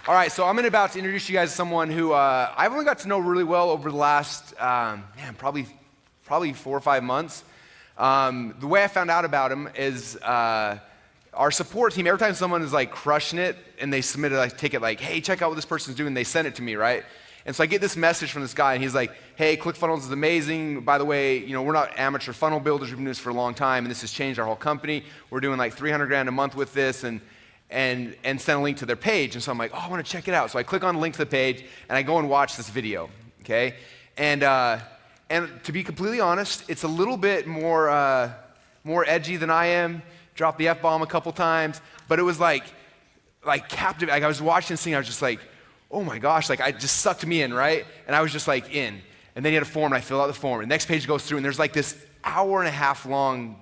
All right, so I'm about to introduce you guys to someone who I've only got to know really well over the last, probably 4 or 5 months. The way I found out about him is our support team, every time someone is like crushing it and they submit a ticket like, hey, check out what this person's doing, they send it to me, right? And so I get this message from this guy and he's like, hey, ClickFunnels is amazing. By the way, we're not amateur funnel builders, we've been doing this for a long time and this has changed our whole company. We're doing like 300 grand a month with this and send a link to their page. And so I'm like, oh, I want to check it out. So I click on the link to the page and I go and watch this video, okay? And to be completely honest, it's a little bit more edgy than I am. Dropped the F-bomb a couple times, but it was like captive. Like I was watching this thing, I was just like, oh my gosh, like it just sucked me in, right? And I was just like in. And then he had a form and I filled out the form. And the next page goes through and there's like this 1.5 hour long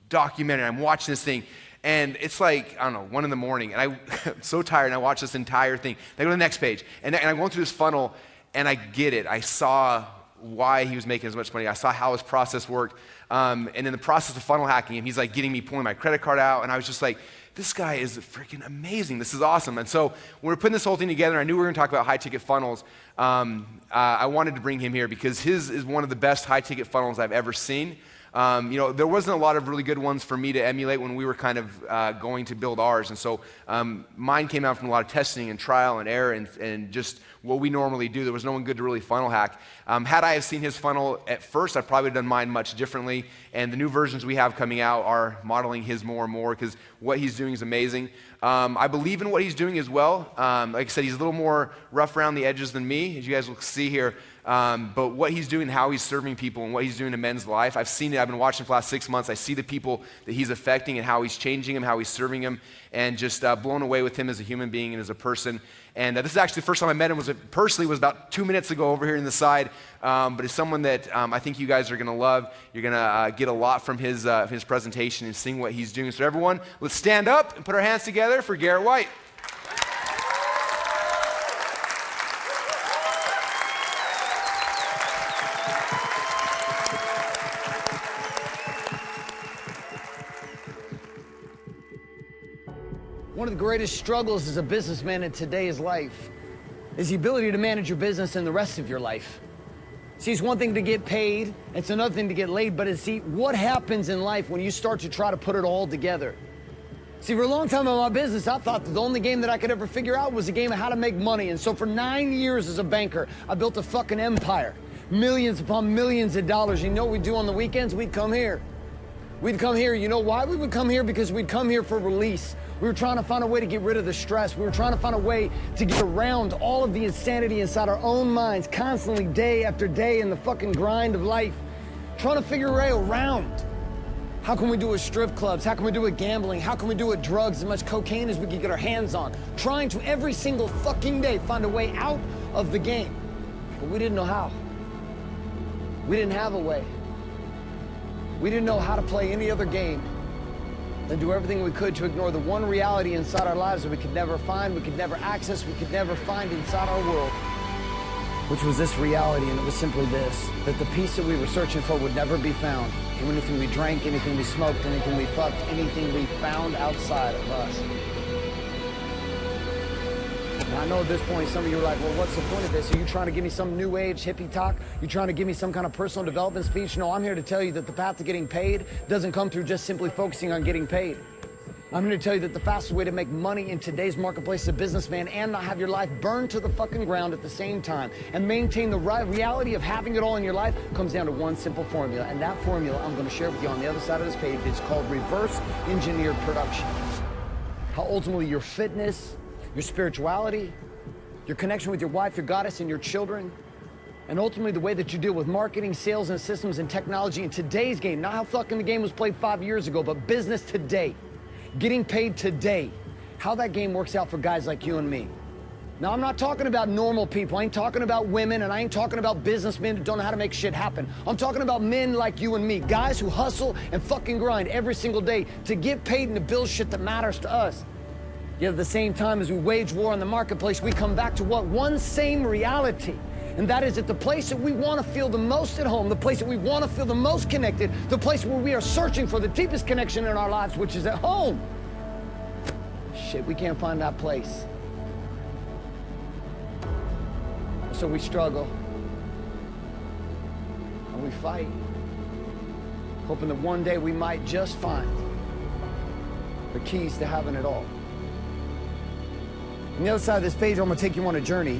documentary. I'm watching this thing. And it's like, I don't know, 1 a.m. and I'm so tired and I watch this entire thing. Then I go to the next page and I'm going through this funnel and I get it. I saw why he was making as much money. I saw how his process worked. And in the process of funnel hacking him, he's like getting me pulling my credit card out and I was just like, this guy is freaking amazing. This is awesome. And so when we were putting this whole thing together, I knew we were going to talk about high ticket funnels. I wanted to bring him here because his is one of the best high ticket funnels I've ever seen. There wasn't a lot of really good ones for me to emulate when we were kind of going to build ours. And so mine came out from a lot of testing and trial and error and just what we normally do. There was no one good to really funnel hack. Had I have seen his funnel at first, I probably would have done mine much differently. And the new versions we have coming out are modeling his more and more because what he's doing is amazing. I believe in what he's doing as well. Like I said, he's a little more rough around the edges than me, as you guys will see here. But what he's doing, how he's serving people, and what he's doing in men's life, I've seen it. I've been watching for the last 6 months. I see the people that he's affecting and how he's changing them, how he's serving them, and just blown away with him as a human being and as a person. And this is actually the first time I met him was about 2 minutes ago over here in the side. But it's someone that I think you guys are going to love. You're going to get a lot from his presentation and seeing what he's doing. So everyone, let's stand up and put our hands together for Garret White. One of the greatest struggles as a businessman in today's life is the ability to manage your business and the rest of your life. See, it's one thing to get paid, it's another thing to get laid, but see, what happens in life when you start to try to put it all together? See, for a long time in my business, I thought that the only game that I could ever figure out was a game of how to make money. And so for 9 years as a banker, I built a fucking empire. Millions upon millions of dollars. You know what we'd do on the weekends? We'd come here. We'd come here. You know why we would come here? Because we'd come here for release. We were trying to find a way to get rid of the stress. We were trying to find a way to get around all of the insanity inside our own minds, constantly, day after day, in the fucking grind of life. Trying to figure a way around. How can we do it with strip clubs? How can we do it with gambling? How can we do it with drugs, as much cocaine as we can get our hands on? Trying to every single fucking day find a way out of the game. But we didn't know how. We didn't have a way. We didn't know how to play any other game than do everything we could to ignore the one reality inside our lives that we could never find, we could never access, we could never find inside our world, which was this reality, and it was simply this, that the peace that we were searching for would never be found through anything we drank, anything we smoked, anything we fucked, anything we found outside of us. And I know at this point some of you are like, well, what's the point of this? Are you trying to give me some new age hippie talk? You trying to give me some kind of personal development speech? No, I'm here to tell you that the path to getting paid doesn't come through just simply focusing on getting paid. I'm here to tell you that the fastest way to make money in today's marketplace as a businessman and not have your life burned to the fucking ground at the same time and maintain the reality of having it all in your life comes down to one simple formula. And that formula I'm going to share with you on the other side of this page. It's called reverse engineered production. How ultimately your fitness, your spirituality, your connection with your wife, your goddess, and your children, and ultimately the way that you deal with marketing, sales, and systems and technology in today's game, not how fucking the game was played 5 years ago, but business today, getting paid today, how that game works out for guys like you and me. Now, I'm not talking about normal people. I ain't talking about women, and I ain't talking about businessmen who don't know how to make shit happen. I'm talking about men like you and me, guys who hustle and fucking grind every single day to get paid and to build shit that matters to us. Yet at the same time as we wage war on the marketplace, we come back to what? One same reality. And that is that the place that we want to feel the most at home, the place that we want to feel the most connected, the place where we are searching for the deepest connection in our lives, which is at home. Shit, we can't find that place. So we struggle. And we fight. Hoping that one day we might just find the keys to having it all. On the other side of this page, I'm gonna take you on a journey.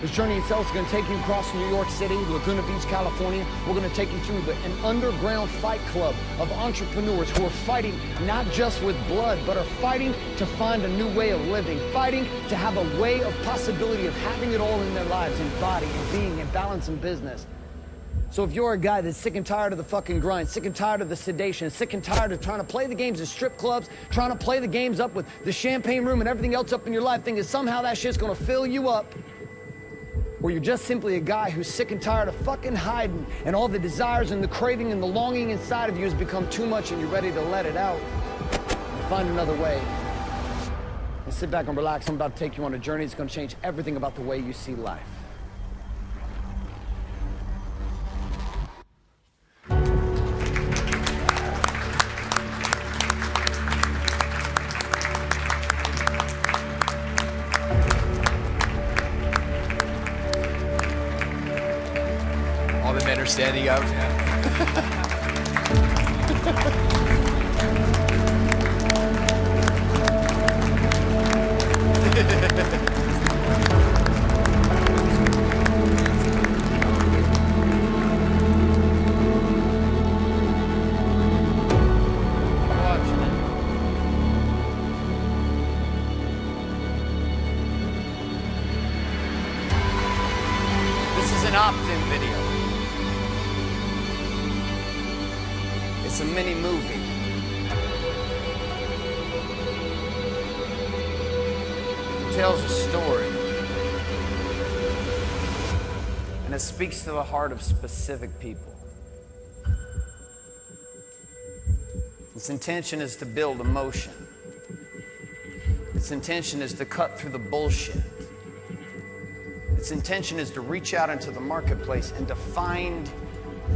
This journey itself is gonna take you across New York City, Laguna Beach, California. We're gonna take you through an underground fight club of entrepreneurs who are fighting not just with blood, but are fighting to find a new way of living, fighting to have a way of possibility of having it all in their lives, in body, in being, in balance, in business. So if you're a guy that's sick and tired of the fucking grind, sick and tired of the sedation, sick and tired of trying to play the games in strip clubs, trying to play the games up with the champagne room and everything else up in your life, thinking somehow that shit's gonna fill you up, or you're just simply a guy who's sick and tired of fucking hiding and all the desires and the craving and the longing inside of you has become too much and you're ready to let it out and find another way. And sit back and relax. I'm about to take you on a journey that's gonna change everything about the way you see life. All the men are standing up. This is an opt-in video. It's a mini movie. It tells a story. And it speaks to the heart of specific people. Its intention is to build emotion. Its intention is to cut through the bullshit. Its intention is to reach out into the marketplace and to find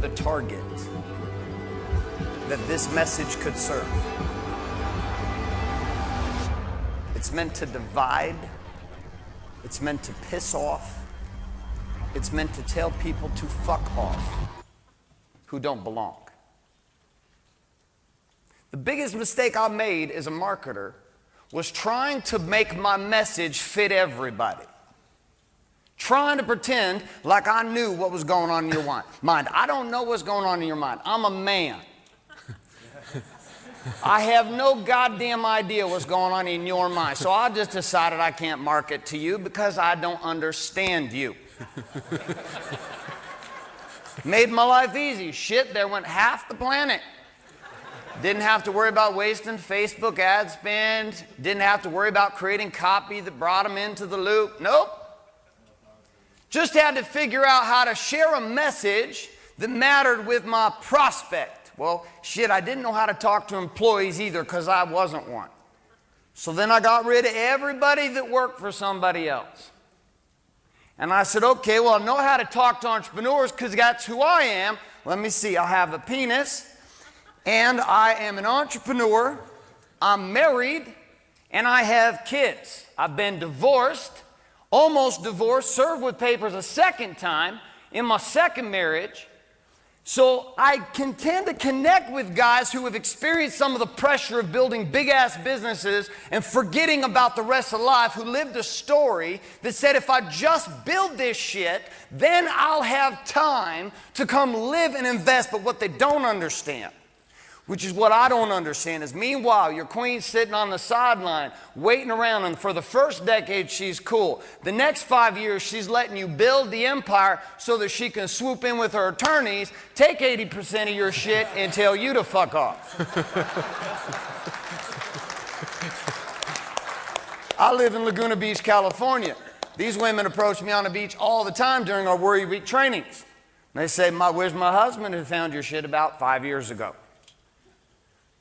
the target that this message could serve. It's meant to divide. It's meant to piss off. It's meant to tell people to fuck off who don't belong. The biggest mistake I made as a marketer was trying to make my message fit everybody. Trying to pretend like I knew what was going on in your mind. I don't know what's going on in your mind. I'm a man. I have no goddamn idea what's going on in your mind. So I just decided I can't market to you because I don't understand you. Made my life easy. Shit, there went half the planet. Didn't have to worry about wasting Facebook ad spend. Didn't have to worry about creating copy that brought them into the loop. Nope. Just had to figure out how to share a message that mattered with my prospect. Well, shit, I didn't know how to talk to employees either because I wasn't one. So then I got rid of everybody that worked for somebody else. And I said, okay, well, I know how to talk to entrepreneurs because that's who I am. Let me see, I have a penis, and I am an entrepreneur, I'm married, and I have kids. I've been divorced, almost divorced, served with papers a second time in my second marriage. So I can tend to connect with guys who have experienced some of the pressure of building big-ass businesses and forgetting about the rest of life, who lived a story that said, if I just build this shit, then I'll have time to come live and invest. But what they don't understand, which is what I don't understand, is meanwhile, your queen's sitting on the sideline, waiting around, and for the first decade, she's cool. The next 5 years, she's letting you build the empire so that she can swoop in with her attorneys, take 80% of your shit, and tell you to fuck off. I live in Laguna Beach, California. These women approach me on the beach all the time during our Worry Week trainings. They say, where's my husband who found your shit about 5 years ago?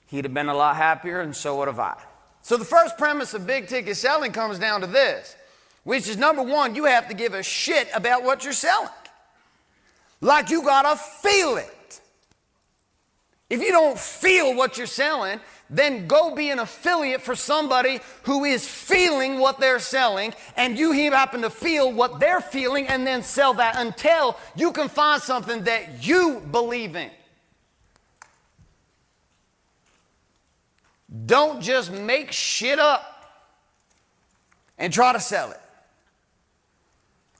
He'd have been a lot happier, and so would have I. So the first premise of big ticket selling comes down to this, which is, number one, you have to give a shit about what you're selling. Like you gotta feel it. If you don't feel what you're selling, then go be an affiliate for somebody who is feeling what they're selling, and you happen to feel what they're feeling, and then sell that until you can find something that you believe in. Don't just make shit up and try to sell it.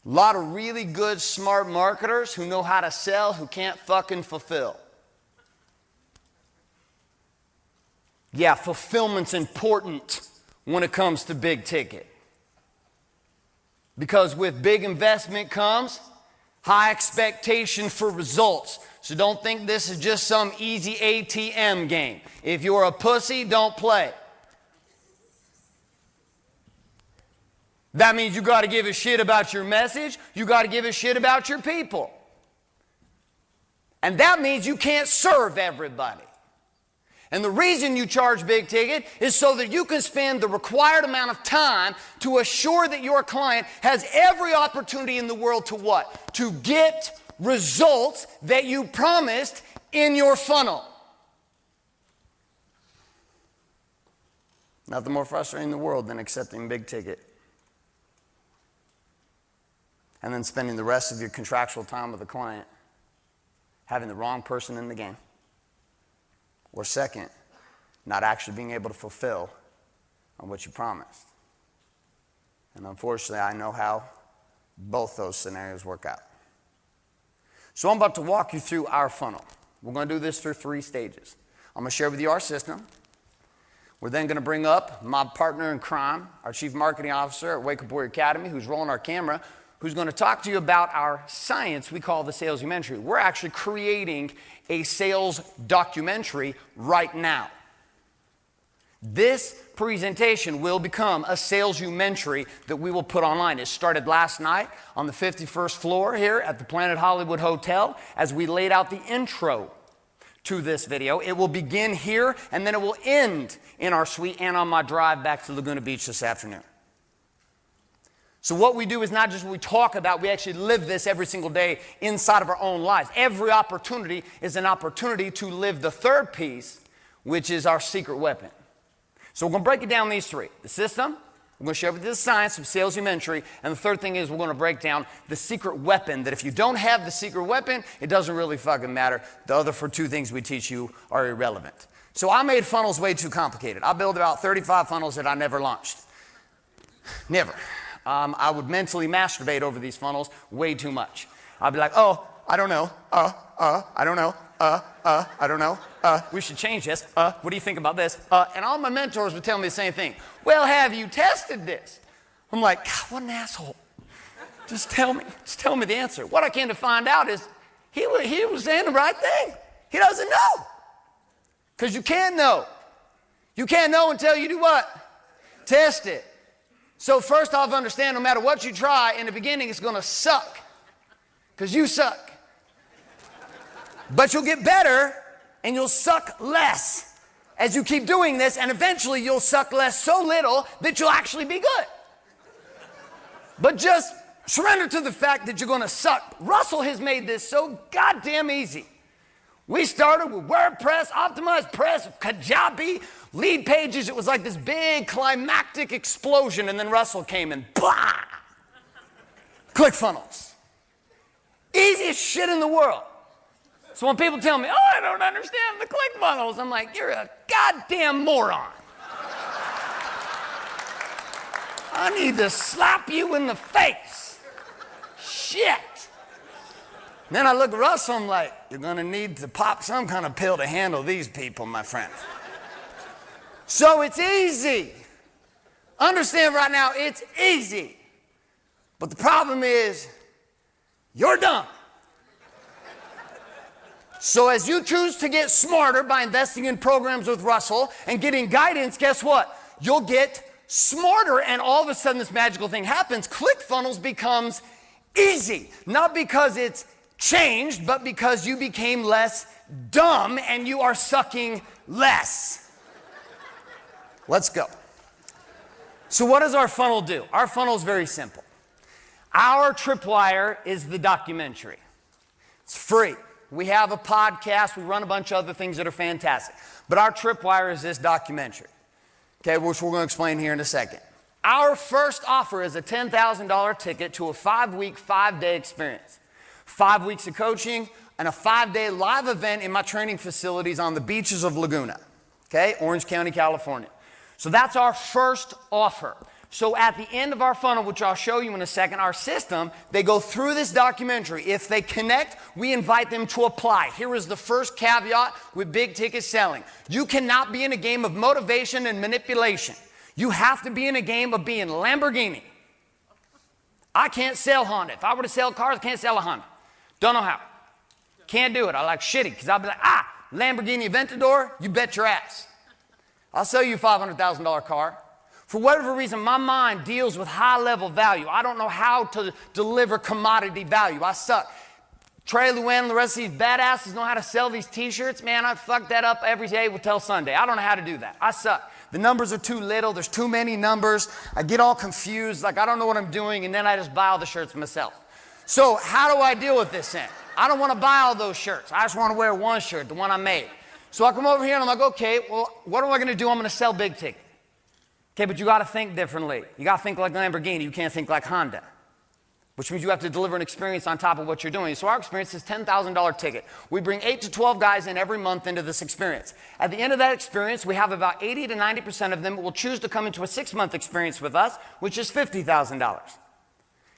A lot of really good, smart marketers who know how to sell who can't fucking fulfill. Yeah, fulfillment's important when it comes to big ticket. Because with big investment comes high expectation for results. So don't think this is just some easy ATM game. If you're a pussy, don't play. That means you got to give a shit about your message. You got to give a shit about your people. And that means you can't serve everybody. And the reason you charge big ticket is so that you can spend the required amount of time to assure that your client has every opportunity in the world to what? To get results that you promised in your funnel. Nothing more frustrating in the world than accepting big ticket and then spending the rest of your contractual time with the client having the wrong person in the game. Or second, not actually being able to fulfill on what you promised. And unfortunately, I know how both those scenarios work out. So I'm about to walk you through our funnel. We're going to do this through 3 stages. I'm going to share with you our system. We're then going to bring up my partner in crime, our Chief Marketing Officer at Wake Up Warrior Academy, who's rolling our camera, who's going to talk to you about our science we call the sales documentary. We're actually creating a sales documentary right now. This presentation will become a sales documentary that we will put online. It started last night on the 51st floor here at the Planet Hollywood Hotel as we laid out the intro to this video. It will begin here and then it will end in our suite and on my drive back to Laguna Beach this afternoon. So what we do is not just what we talk about, we actually live this every single day inside of our own lives. Every opportunity is an opportunity to live the third piece, which is our secret weapon. So we're going to break it down these 3. The system, we're going to share with you the science of sales documentary, and the third thing is we're going to break down the secret weapon, that if you don't have the secret weapon, it doesn't really fucking matter. The other 2 things we teach you are irrelevant. So I made funnels way too complicated. I built about 35 funnels that I never launched. Never. I would mentally masturbate over these funnels way too much. I'd be like, oh, I don't know, I don't know, I don't know, we should change this, what do you think about this? And all my mentors would tell me the same thing. Well, have you tested this? I'm like, God, what an asshole. Just tell me the answer. What I came to find out is he was saying the right thing. He doesn't know. Because you can't know. You can't know until you do what? Test it. So first off, understand no matter what you try, in the beginning it's going to suck. Because you suck. But you'll get better and you'll suck less as you keep doing this, and eventually you'll suck less so little that you'll actually be good. But just surrender to the fact that you're going to suck. Russell has made this so goddamn easy. We started with WordPress, Optimized Press, Kajabi, lead pages. It was like this big climactic explosion, and then Russell came and blah! ClickFunnels. Easiest shit in the world. So when people tell me, oh, I don't understand the ClickFunnels, I'm like, you're a goddamn moron. I need to slap you in the face. Shit. Then I look at Russell, I'm like, you're going to need to pop some kind of pill to handle these people, my friend. So it's easy. Understand right now, it's easy. But the problem is, you're dumb. So as you choose to get smarter by investing in programs with Russell and getting guidance, guess what? You'll get smarter, and all of a sudden this magical thing happens. ClickFunnels becomes easy. Not because it's changed, but because you became less dumb and you are sucking less. Let's go. So what does our funnel do? Our funnel is very simple. Our tripwire is the documentary. It's free. We have a podcast. We run a bunch of other things that are fantastic. But our tripwire is this documentary, okay, which we're going to explain here in a second. Our first offer is a $10,000 ticket to a 5-week, 5-day experience. 5 weeks of coaching and a 5-day live event in my training facilities on the beaches of Laguna, okay, Orange County, California. So that's our first offer. So at the end of our funnel, which I'll show you in a second, our system, they go through this documentary. If they connect, we invite them to apply. Here is the first caveat with big ticket selling. You cannot be in a game of motivation and manipulation. You have to be in a game of being Lamborghini. I can't sell Honda. If I were to sell cars, I can't sell a Honda. Don't know how. Can't do it. I like shitty because I'll be like, Lamborghini Aventador, you bet your ass. I'll sell you a $500,000 car. For whatever reason, my mind deals with high-level value. I don't know how to deliver commodity value. I suck. Trey Lewin and the rest of these badasses know how to sell these T-shirts. Man, I fuck that up every day till Sunday. I don't know how to do that. I suck. The numbers are too little. There's too many numbers. I get all confused. Like, I don't know what I'm doing, and then I just buy all the shirts myself. So how do I deal with this then? I don't want to buy all those shirts. I just want to wear one shirt, the one I made. So I come over here, and I'm like, okay, well, what am I going to do? I'm going to sell big ticket. Okay, but you got to think differently. You got to think like Lamborghini. You can't think like Honda, which means you have to deliver an experience on top of what you're doing. So our experience is $10,000 ticket. We bring 8 to 12 guys in every month into this experience. At the end of that experience, we have about 80 to 90% of them who will choose to come into a 6-month experience with us, which is $50,000.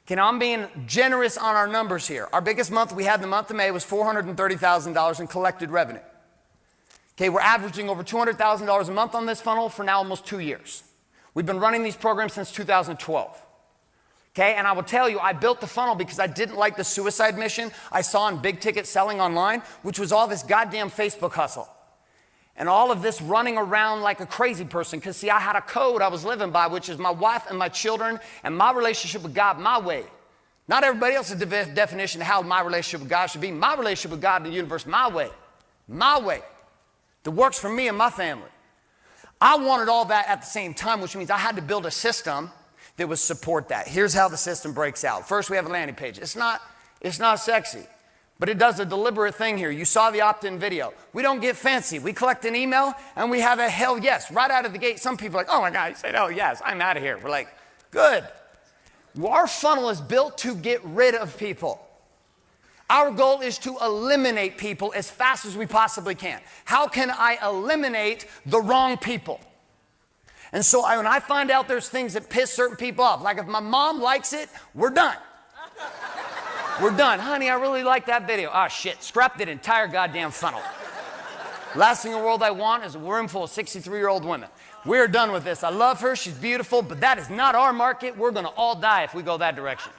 Okay, now I'm being generous on our numbers here. Our biggest month we had in the month of May was $430,000 in collected revenue. Okay, we're averaging over $200,000 a month on this funnel for now almost 2 years. We've been running these programs since 2012. Okay, and I will tell you, I built the funnel because I didn't like the suicide mission I saw in big ticket selling online, which was all this goddamn Facebook hustle. And all of this running around like a crazy person. Because see, I had a code I was living by, which is my wife and my children and my relationship with God my way. Not everybody else's definition of how my relationship with God should be. My relationship with God and the universe my way. My way. That works for me and my family. I wanted all that at the same time, which means I had to build a system that would support that. Here's how the system breaks out. First, we have a landing page. It's not sexy, but it does a deliberate thing here. You saw the opt-in video. We don't get fancy. We collect an email, and we have a hell yes. Right out of the gate, some people are like, oh my God, you said hell yes, I'm out of here. We're like, good. Our funnel is built to get rid of people. Our goal is to eliminate people as fast as we possibly can. How can I eliminate the wrong people? And so when I find out there's things that piss certain people off, like if my mom likes it, we're done. We're done. Honey, I really like that video. Oh shit, scrap that entire goddamn funnel. Last thing in the world I want is a room full of 63-year-old women. We're done with this. I love her, she's beautiful, but that is not our market. We're gonna all die if we go that direction.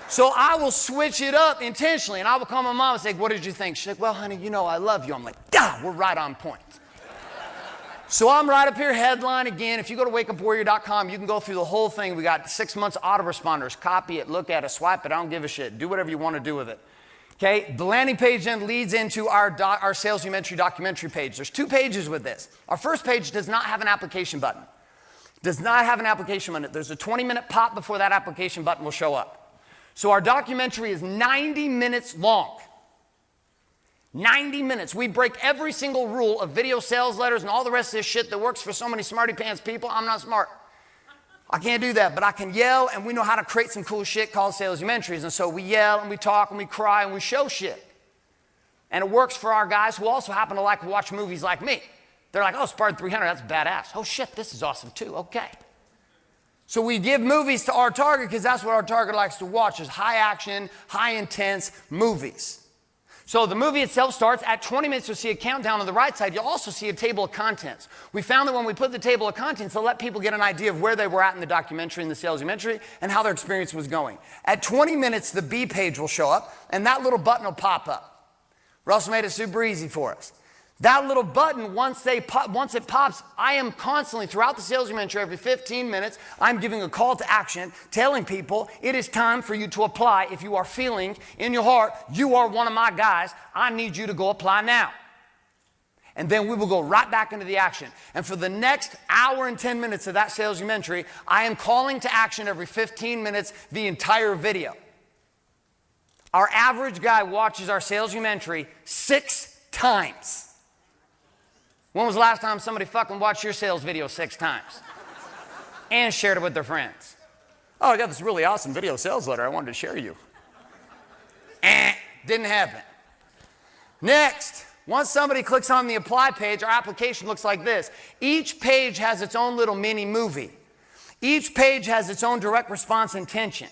So I will switch it up intentionally, and I will call my mom and say, what did you think? She's like, well, honey, you know I love you. I'm like, we're right on point. So I'm right up here, headline again. If you go to wakeupwarrior.com, you can go through the whole thing. We got 6 months autoresponders. Copy it, look at it, swipe it. I don't give a shit. Do whatever you want to do with it. Okay, the landing page then leads into our sales documentary page. There's 2 pages with this. Our first page does not have an application button. Does not have an application button. There's a 20-minute pop before that application button will show up. So our documentary is 90 minutes long. 90 minutes. We break every single rule of video sales letters and all the rest of this shit that works for so many smarty pants people. I'm not smart. I can't do that, but I can yell, and we know how to create some cool shit called salesumentaries. And so we yell and we talk and we cry and we show shit. And it works for our guys who also happen to like to watch movies like me. They're like, oh, Spartan 300, that's badass. Oh shit, this is awesome too. Okay. So we give movies to our target because that's what our target likes to watch, is high action, high intense movies. So the movie itself starts at 20 minutes. You'll see a countdown on the right side. You'll also see a table of contents. We found that when we put the table of contents, to let people get an idea of where they were at in the documentary and the salesdocumentary and how their experience was going. At 20 minutes, the B page will show up, and that little button will pop up. Russell made it super easy for us. That little button, once it pops, I am constantly, throughout the sales documentary, every 15 minutes, I'm giving a call to action, telling people it is time for you to apply. If you are feeling in your heart, you are one of my guys, I need you to go apply now. And then we will go right back into the action. And for the next hour and 10 minutes of that sales documentary, I am calling to action every 15 minutes the entire video. Our average guy watches our salesmentary 6 times. When was the last time somebody fucking watched your sales video 6 times? And shared it with their friends? Oh, I got this really awesome video sales letter I wanted to share you. Didn't happen. Next, once somebody clicks on the apply page, our application looks like this. Each page has its own little mini movie. Each page has its own direct response intention.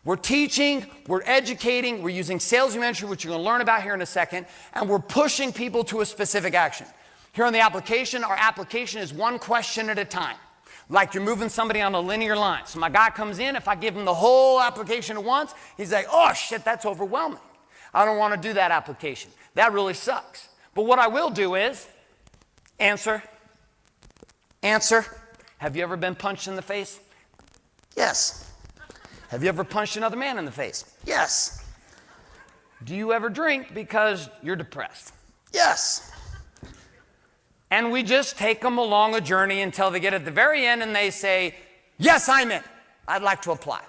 We're teaching, we're educating, we're using sales entry, which you're going to learn about here in a second, and we're pushing people to a specific action. Here on the application, our application is one question at a time, like you're moving somebody on a linear line. So my guy comes in, if I give him the whole application at once, he's like, oh shit, that's overwhelming. I don't want to do that application. That really sucks. But what I will do is answer. Have you ever been punched in the face? Yes. Have you ever punched another man in the face? Yes. Do you ever drink because you're depressed? Yes. And we just take them along a journey until they get at the very end and they say, yes, I'm in. I'd like to apply.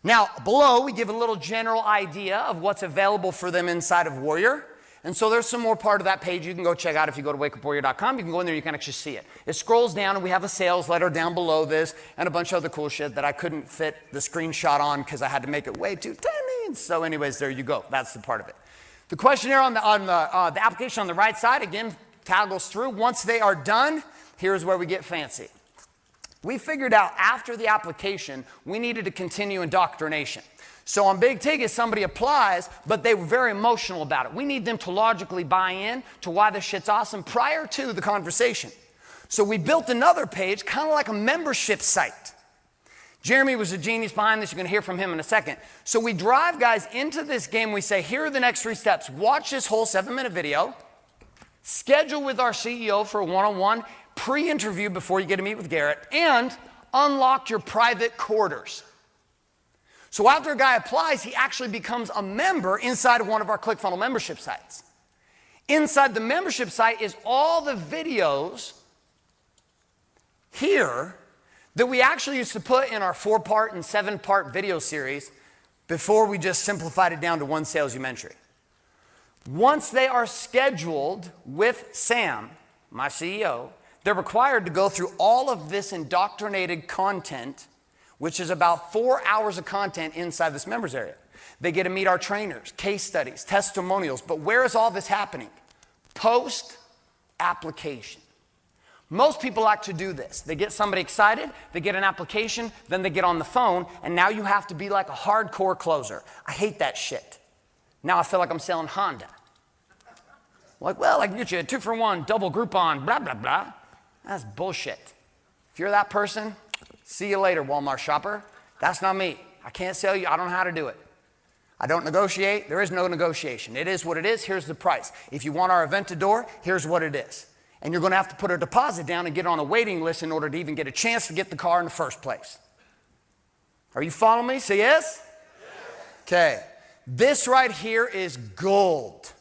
Now, below, we give a little general idea of what's available for them inside of Warrior. And so there's some more part of that page you can go check out if you go to wakeup.warrior.com. You can go in there, you can actually see it. It scrolls down and we have a sales letter down below this and a bunch of other cool shit that I couldn't fit the screenshot on because I had to make it way too tiny. So anyways, there you go. That's the part of it. The questionnaire on the application on the right side, again, toggles through. Once they are done, here's where we get fancy. We figured out after the application, we needed to continue indoctrination. So on Big Ticket, somebody applies, but they were very emotional about it. We need them to logically buy in to why this shit's awesome prior to the conversation. So we built another page, kind of like a membership site. Jeremy was a genius behind this. You're going to hear from him in a second. So we drive guys into this game. We say, here are the next 3 steps. Watch this whole 7-minute video. Schedule with our CEO for a one-on-one pre-interview before you get to meet with Garrett, and unlock your private quarters. So after a guy applies, he actually becomes a member inside of one of our ClickFunnels membership sites. Inside the membership site is all the videos here that we actually used to put in our 4-part and 7-part video series before we just simplified it down to one sales entry. Once they are scheduled with Sam, my CEO, they're required to go through all of this indoctrinated content, which is about 4 hours of content inside this members area. They get to meet our trainers, case studies, testimonials. But where is all this happening? Post-application. Most people like to do this. They get somebody excited, they get an application, then they get on the phone, and now you have to be like a hardcore closer. I hate that shit. Now I feel like I'm selling Honda. Like, well, I can get you a 2-for-1, double Groupon, blah, blah, blah. That's bullshit. If you're that person, see you later, Walmart shopper. That's not me. I can't sell you. I don't know how to do it. I don't negotiate. There is no negotiation. It is what it is. Here's the price. If you want our event to door, here's what it is. And you're going to have to put a deposit down and get on a waiting list in order to even get a chance to get the car in the first place. Are you following me? Say yes? Okay. This right here is gold.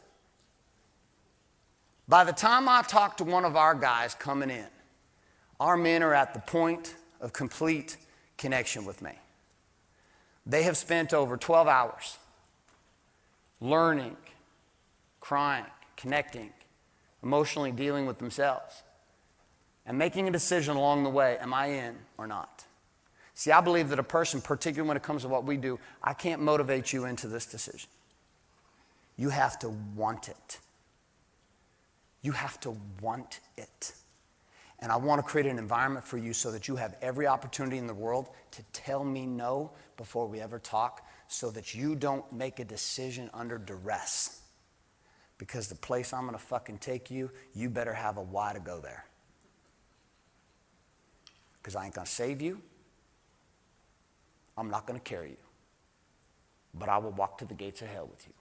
By the time I talk to one of our guys coming in, our men are at the point of complete connection with me. They have spent over 12 hours learning, crying, connecting, emotionally dealing with themselves, and making a decision along the way, am I in or not? See, I believe that a person, particularly when it comes to what we do, I can't motivate you into this decision. You have to want it. You have to want it. And I want to create an environment for you so that you have every opportunity in the world to tell me no before we ever talk, so that you don't make a decision under duress. Because the place I'm going to fucking take you, you better have a why to go there. Because I ain't going to save you. I'm not going to carry you. But I will walk to the gates of hell with you.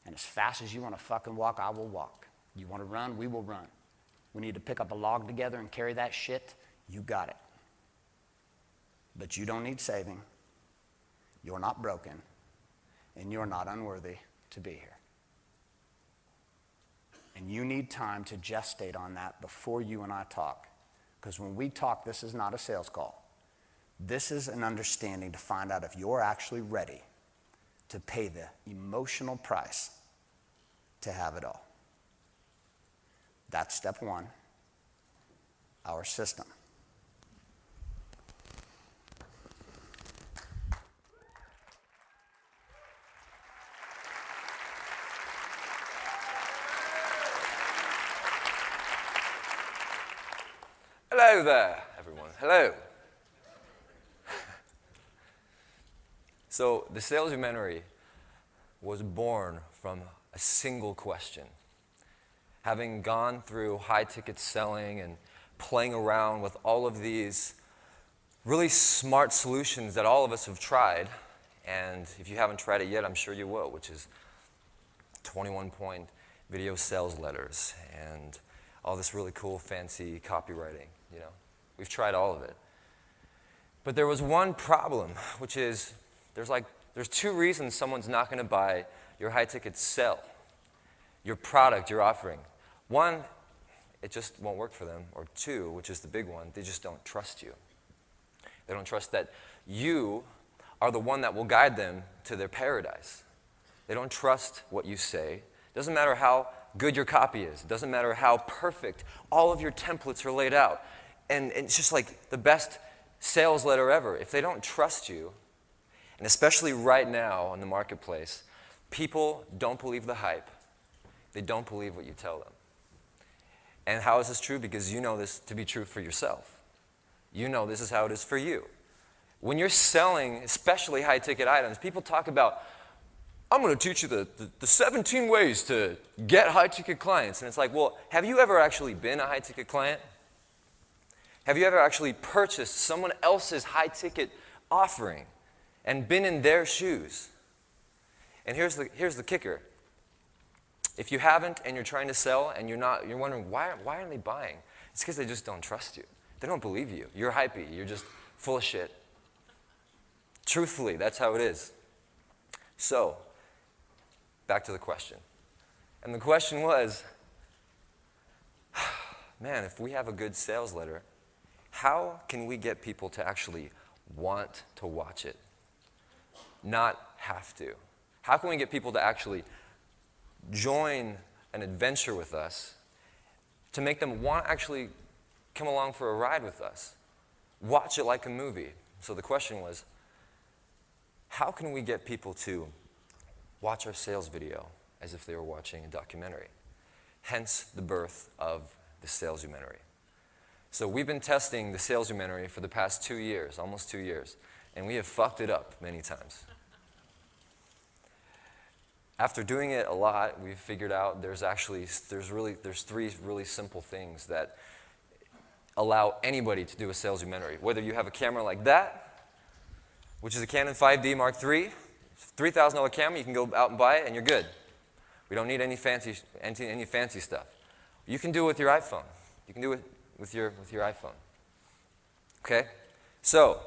And as fast as you want to fucking walk, I will walk. You want to run, we will run. We need to pick up a log together and carry that shit. You got it. But you don't need saving. You're not broken. And you're not unworthy to be here. And you need time to gestate on that before you and I talk. Because when we talk, this is not a sales call. This is an understanding to find out if you're actually ready to pay the emotional price to have it all. That's step one, our system. Hello there, everyone. Hello. So the sales documentary was born from a single question. Having gone through high-ticket selling and playing around with all of these really smart solutions that all of us have tried, and if you haven't tried it yet, I'm sure you will, which is 21-point video sales letters and all this really cool, fancy copywriting, you know. We've tried all of it. But there was one problem, which is there's two reasons someone's not going to buy your high-ticket sell, your product you're offering. One, it just won't work for them. Or two, which is the big one, they just don't trust you. They don't trust that you are the one that will guide them to their paradise. They don't trust what you say. It doesn't matter how good your copy is. It doesn't matter how perfect all of your templates are laid out. And it's just like the best sales letter ever. If they don't trust you, and especially right now in the marketplace, people don't believe the hype. They don't believe what you tell them. And how is this true? Because you know this to be true for yourself. You know this is how it is for you. When you're selling, especially high-ticket items, people talk about, I'm going to teach you the 17 ways to get high-ticket clients. And it's like, well, have you ever actually been a high-ticket client? Have you ever actually purchased someone else's high-ticket offering and been in their shoes? And here's the kicker. If you haven't and you're trying to sell and you're wondering, why aren't they buying? It's because they just don't trust you. They don't believe you. You're hypey. You're just full of shit. Truthfully, that's how it is. So, back to the question. And the question was, man, if we have a good sales letter, how can we get people to actually want to watch it? Not have to. How can we get people to actually join an adventure with us to make them want to actually come along for a ride with us? Watch it like a movie. So the question was, how can we get people to watch our sales video as if they were watching a documentary? Hence the birth of the sales documentary. So we've been testing the sales documentary for the past 2 years, almost 2 years, and we have fucked it up many times. After doing it a lot, we've figured out there's three really simple things that allow anybody to do a sales documentary. Whether you have a camera like that, which is a Canon 5D Mark III, $3,000 camera, you can go out and buy it and you're good. We don't need any fancy stuff. You can do it with your iPhone. You can do it with your iPhone. Okay? So,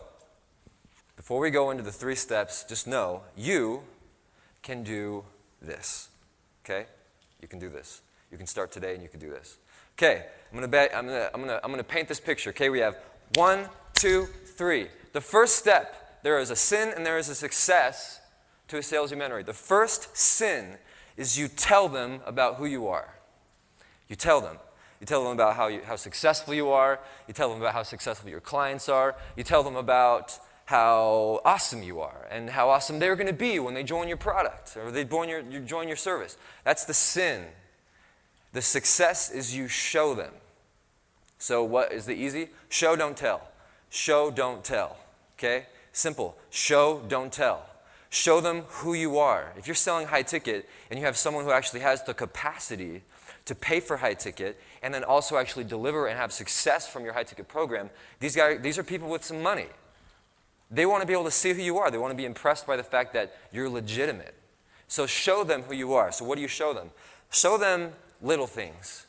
before we go into the 3 steps, just know you can do this. Okay? You can do this. You can start today and you can do this. Okay, I'm gonna paint this picture. Okay, we have 1, 2, 3. The first step, there is a sin and there is a success to a sales documentary. The first sin is you tell them about who you are. You tell them. You tell them about how successful you are. You tell them about how successful your clients are. You tell them about how awesome you are and how awesome they're going to be when they join your product or they join your service. That's the sin. The success is you show them. So what is the easy? Show, don't tell. Show, don't tell. Okay? Simple. Show, don't tell. Show them who you are. If you're selling high ticket and you have someone who actually has the capacity to pay for high ticket and then also actually deliver and have success from your high ticket program, these are people with some money. They want to be able to see who you are. They want to be impressed by the fact that you're legitimate. So show them who you are. So what do you show them? Show them little things.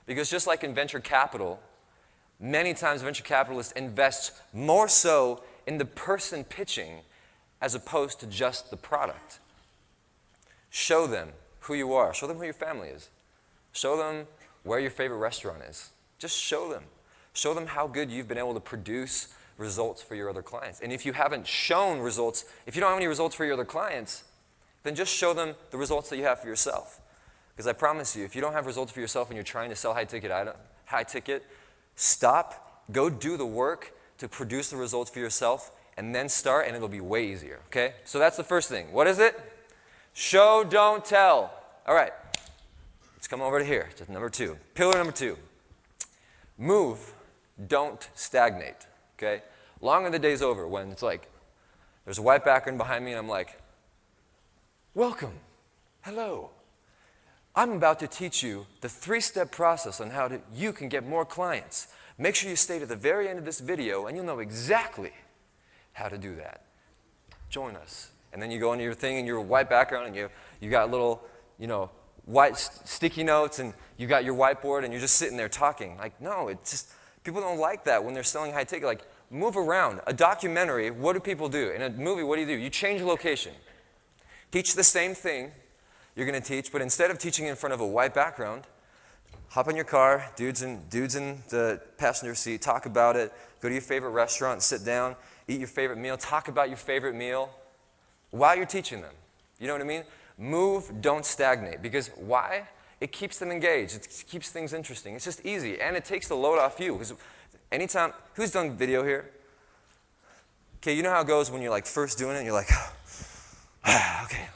Because just like in venture capital, many times venture capitalists invest more so in the person pitching as opposed to just the product. Show them who you are. Show them who your family is. Show them where your favorite restaurant is. Just show them. Show them how good you've been able to produce results for your other clients. And if you haven't shown results, if you don't have any results for your other clients, then just show them the results that you have for yourself. Because I promise you, if you don't have results for yourself and you're trying to sell high ticket, stop, go do the work to produce the results for yourself, and then start, and it'll be way easier, okay? So that's the first thing. What is it? Show, don't tell. All right, let's come over to here, to number 2. Pillar number 2. Move, don't stagnate, okay? Long are the days over when it's like, there's a white background behind me, and I'm like, welcome, hello. I'm about to teach you the 3-step process on how you can get more clients. Make sure you stay to the very end of this video, and you'll know exactly how to do that. Join us. And then you go into your thing in your white background, and you got little, white sticky notes, and you got your whiteboard, and you're just sitting there talking. Like, no, it's just, people don't like that when they're selling high ticket. Like, move around. A documentary, what do people do? In a movie, what do? You change location. Teach the same thing you're going to teach, but instead of teaching in front of a white background, hop in your car, dudes in the passenger seat, talk about it, go to your favorite restaurant, sit down, eat your favorite meal, talk about your favorite meal while you're teaching them. You know what I mean? Move, don't stagnate. Because why? It keeps them engaged. It keeps things interesting. It's just easy, and it takes the load off you. Because anytime, who's done video here? Okay, you know how it goes when you're like first doing it, and you're like, okay,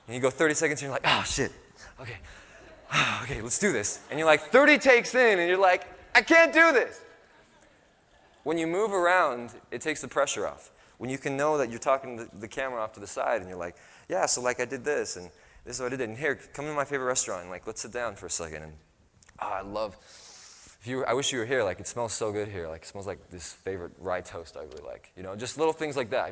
and you go 30 seconds, and you're like, oh, shit, okay, let's do this. And you're like 30 takes in, and you're like, I can't do this. When you move around, it takes the pressure off. When you can know that you're talking the camera off to the side, and you're like, yeah, so like I did this, and this is what I did, and here, come to my favorite restaurant, and like, let's sit down for a second, and I wish you were here, like, it smells so good here, like, it smells like this favorite rye toast I really like, just little things like that. I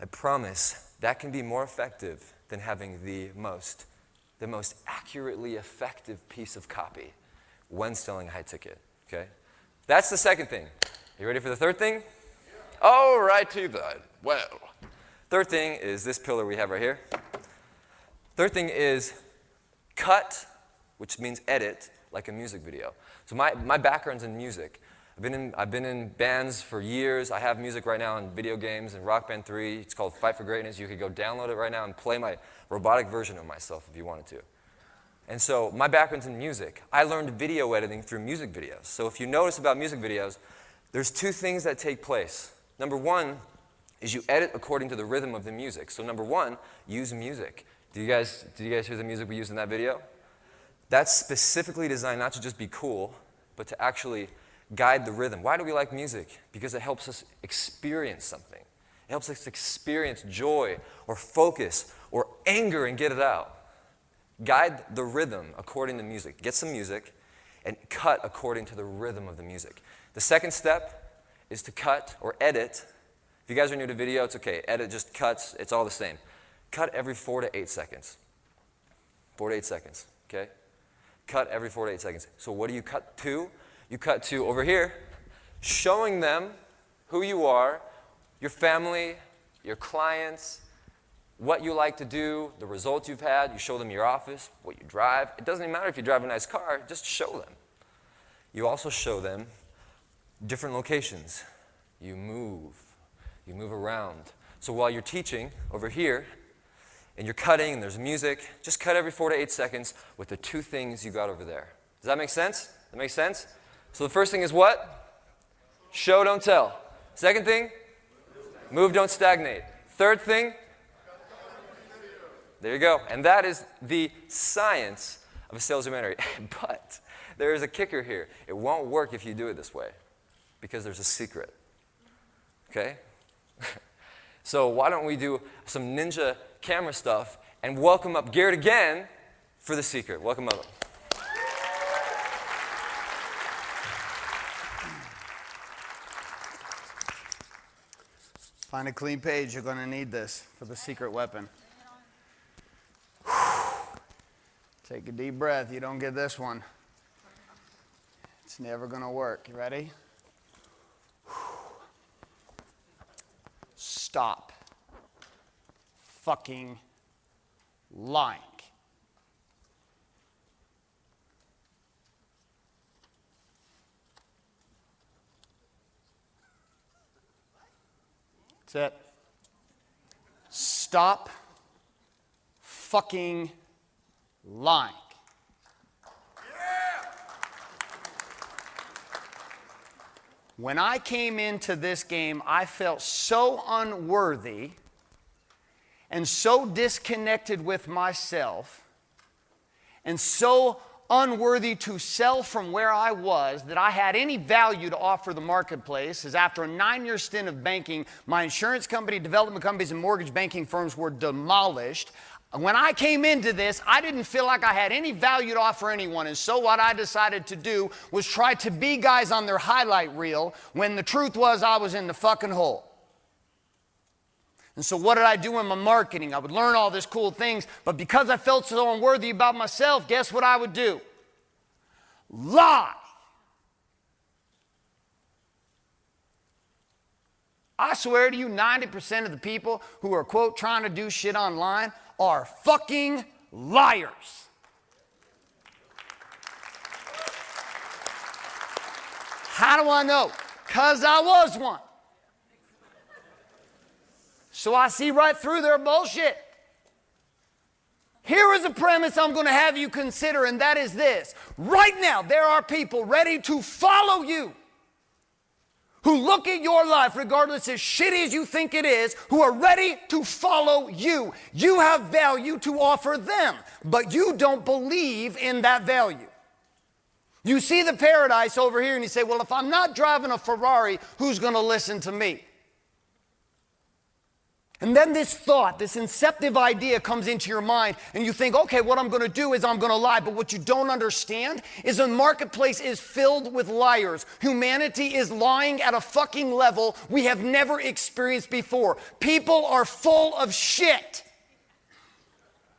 promise that can be more effective than having the most accurately effective piece of copy when selling a high ticket, okay? That's the second thing. You ready for the third thing? All righty then. Well, third thing is this pillar we have right here. Third thing is cut, which means edit, like a music video. So my background's in music. I've been in bands for years. I have music right now in video games and Rock Band 3. It's called Fight for Greatness. You could go download it right now and play my robotic version of myself if you wanted to. And so my background's in music. I learned video editing through music videos. So if you notice about music videos, there's 2 things that take place. Number 1 is you edit according to the rhythm of the music. So number 1, use music. Did you guys hear the music we used in that video? That's specifically designed not to just be cool, but to actually guide the rhythm. Why do we like music? Because it helps us experience something. It helps us experience joy or focus or anger and get it out. Guide the rhythm according to music. Get some music and cut according to the rhythm of the music. The second step is to cut or edit. If you guys are new to video, it's okay. Edit just cuts. It's all the same. Cut every 4 to 8 seconds. 4 to 8 seconds, okay? Cut every 4 to 8 seconds. So what do you cut to? You cut to over here, showing them who you are, your family, your clients, what you like to do, the results you've had. You show them your office, what you drive. It doesn't even matter if you drive a nice car, just show them. You also show them different locations. You move around. So while you're teaching over here, and you're cutting, and there's music, just cut every 4 to 8 seconds with the 2 things you got over there. Does that make sense? Does that make sense? So the first thing is what? Show, don't tell. Second thing? Move, don't stagnate. Third thing? There you go. And that is the science of a sales documentary. But there is a kicker here. It won't work if you do it this way, because there's a secret. Okay? So why don't we do some ninja camera stuff and welcome up Garret again for the secret. Welcome up. Find a clean page. You're going to need this for the secret weapon. Take a deep breath. You don't get this one, it's never going to work. You ready? Stop fucking lying. That's it. stop fucking lying. When I came into this game, I felt so unworthy and so disconnected with myself and so unworthy to sell from where I was that I had any value to offer the marketplace, as after a 9-year stint of banking, my insurance company, development companies, and mortgage banking firms were demolished. When I came into this, I didn't feel like I had any value to offer anyone. And so what I decided to do was try to be guys on their highlight reel when the truth was I was in the fucking hole. And so what did I do in my marketing? I would learn all these cool things, but because I felt so unworthy about myself, guess what I would do? Lie. I swear to you, 90% of the people who are, quote, trying to do shit online are fucking liars. How do I know? Because I was one. So I see right through their bullshit. Here is a premise I'm going to have you consider, and that is this. Right now, there are people ready to follow you who look at your life, regardless as shitty as you think it is, who are ready to follow you. You have value to offer them, but you don't believe in that value. You see the paradise over here and you say, well, if I'm not driving a Ferrari, who's going to listen to me? And then this thought, this inceptive idea comes into your mind and you think, okay, what I'm going to do is I'm going to lie. But what you don't understand is the marketplace is filled with liars. Humanity is lying at a fucking level we have never experienced before. People are full of shit.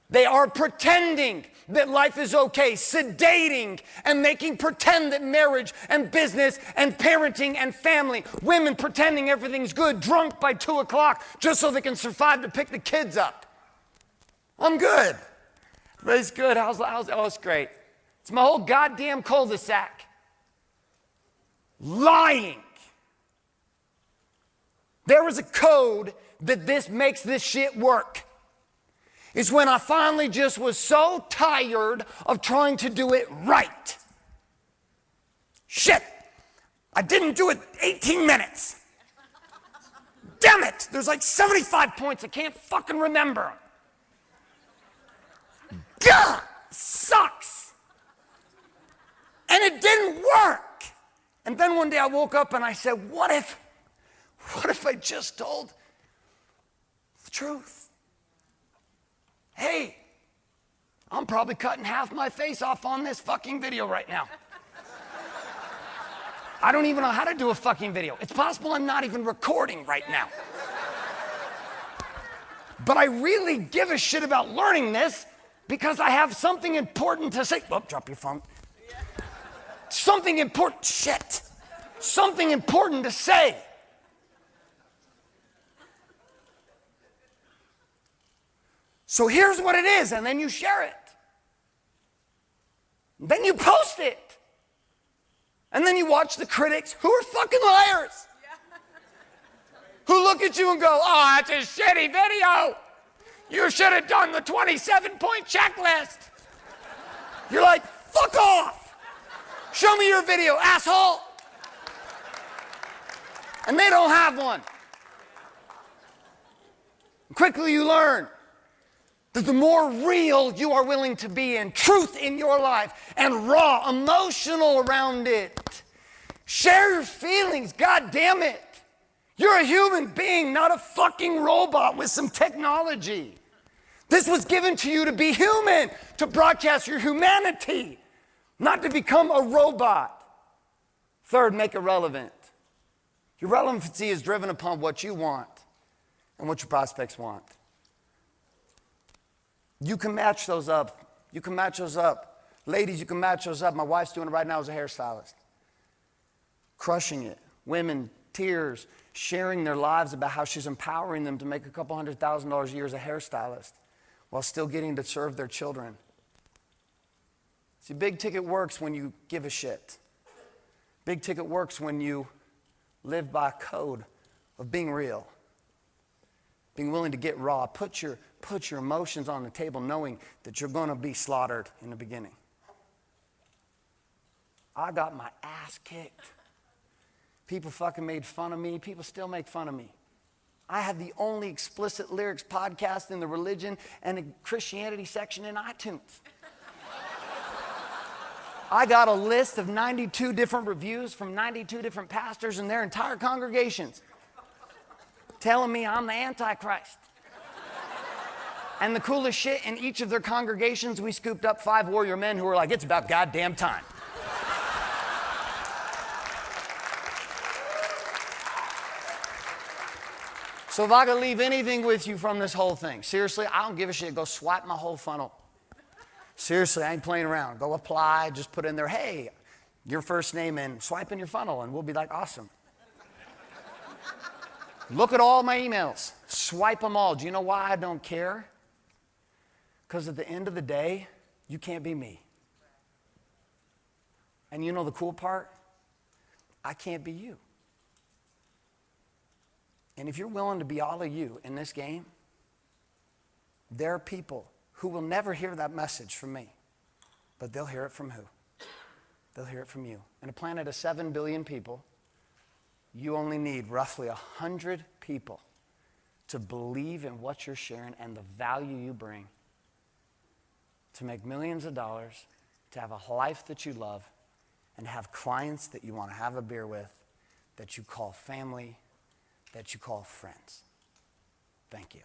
They are pretending that life is okay, sedating and making pretend that marriage and business and parenting and family, women pretending everything's good, drunk by 2 o'clock just so they can survive to pick the kids up. I'm good. Everybody's good. Oh, it's great. It's my whole goddamn cul-de-sac. Lying. There is a code that this makes this shit work. It's when I finally just was so tired of trying to do it right. Shit, I didn't do it 18 minutes. Damn it, there's like 75 points, I can't fucking remember. Gah, sucks. And it didn't work. And then one day I woke up and I said, what if I just told the truth? Hey, I'm probably cutting half my face off on this fucking video right now. I don't even know how to do a fucking video. It's possible I'm not even recording right now. But I really give a shit about learning this because I have something important to say. Oh, drop your phone. Something important, shit. Something important to say. So here's what it is, and then you share it. Then you post it. And then you watch the critics who are fucking liars. Who look at you and go, oh, that's a shitty video. You should have done the 27-point checklist. You're like, fuck off. Show me your video, asshole. And they don't have one. Quickly you learn that the more real you are willing to be in truth in your life and raw, emotional around it, share your feelings, God damn it. You're a human being, not a fucking robot with some technology. This was given to you to be human, to broadcast your humanity, not to become a robot. Third, make it relevant. Your relevancy is driven upon what you want and what your prospects want. You can match those up. You can match those up. Ladies, you can match those up. My wife's doing it right now as a hairstylist. Crushing it. Women, tears, sharing their lives about how she's empowering them to make a couple $100,000 a year as a hairstylist while still getting to serve their children. See, big ticket works when you give a shit. Big ticket works when you live by a code of being real. Being willing to get raw. Put your emotions on the table knowing that you're going to be slaughtered in the beginning. I got my ass kicked. People fucking made fun of me. People still make fun of me. I have the only explicit lyrics podcast in the religion and the Christianity section in iTunes. I got a list of 92 different reviews from 92 different pastors and their entire congregations telling me I'm the Antichrist. And the coolest shit, in each of their congregations, we scooped up 5 warrior men who were like, it's about goddamn time. So if I could leave anything with you from this whole thing, seriously, I don't give a shit. Go swipe my whole funnel. Seriously, I ain't playing around. Go apply, just put in there, hey, your first name, and swipe in your funnel, and we'll be like, awesome. Look at all my emails. Swipe them all. Do you know why I don't care? Because at the end of the day, you can't be me. And you know the cool part? I can't be you. And if you're willing to be all of you in this game, there are people who will never hear that message from me, but they'll hear it from who? They'll hear it from you. In a planet of 7 billion people, you only need roughly 100 people to believe in what you're sharing and the value you bring to make millions of dollars, to have a life that you love, and have clients that you want to have a beer with, that you call family, that you call friends. Thank you.